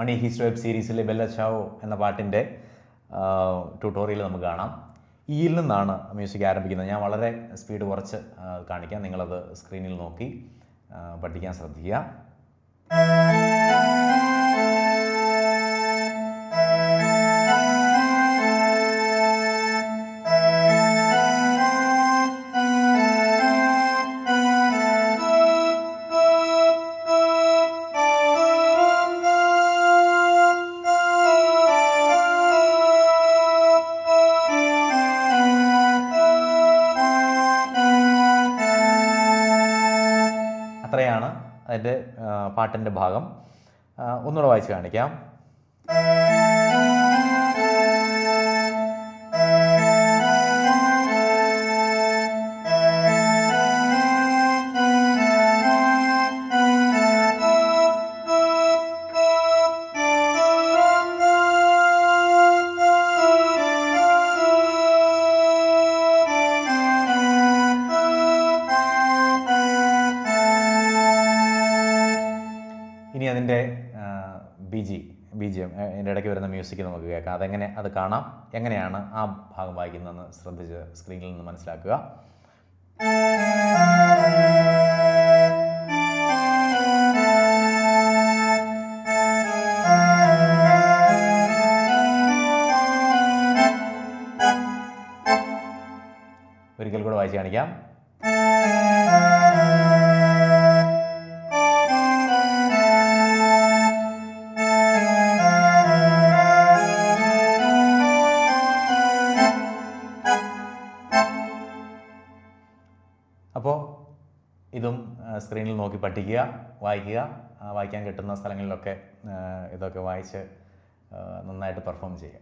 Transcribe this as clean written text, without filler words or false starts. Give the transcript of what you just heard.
മണി heist web സീരീസിലെ Bella ചാവോ എന്ന പാട്ടിൻ്റെ ട്യൂട്ടോറിയൽ നമുക്ക് കാണാം. ഇയിൽ നിന്നാണ് മ്യൂസിക് ആരംഭിക്കുന്നത്. ഞാൻ വളരെ സ്പീഡ് കുറച്ച് കാണിക്കാം. നിങ്ങളത് സ്ക്രീനിൽ നോക്കി പഠിക്കാൻ ശ്രദ്ധിക്കുക. അത്രയാണ് അതിൻ്റെ പാട്ടിൻ്റെ ഭാഗം. ഒന്നുകൂടെ വായിച്ച് കാണിക്കാം. ഇനി അതിൻ്റെ BGM അതിൻ്റെ ഇടയ്ക്ക് വരുന്ന മ്യൂസിക് നമുക്ക് കേൾക്കാം. അത് കാണാം. എങ്ങനെയാണ് ആ ഭാഗം വായിക്കുന്നതെന്ന് ശ്രദ്ധിച്ച് സ്ക്രീനിൽ നിന്ന് മനസ്സിലാക്കുക. ഒരിക്കൽ കൂടെ വായിച്ച് കാണിക്കാം. അപ്പോൾ ഇതും സ്ക്രീനിൽ നോക്കി പഠിക്കുക, വായിക്കുക. വായിക്കാൻ കിട്ടുന്ന സ്ഥലങ്ങളിലൊക്കെ ഇതൊക്കെ വായിച്ച് നന്നായിട്ട് പെർഫോം ചെയ്യുക.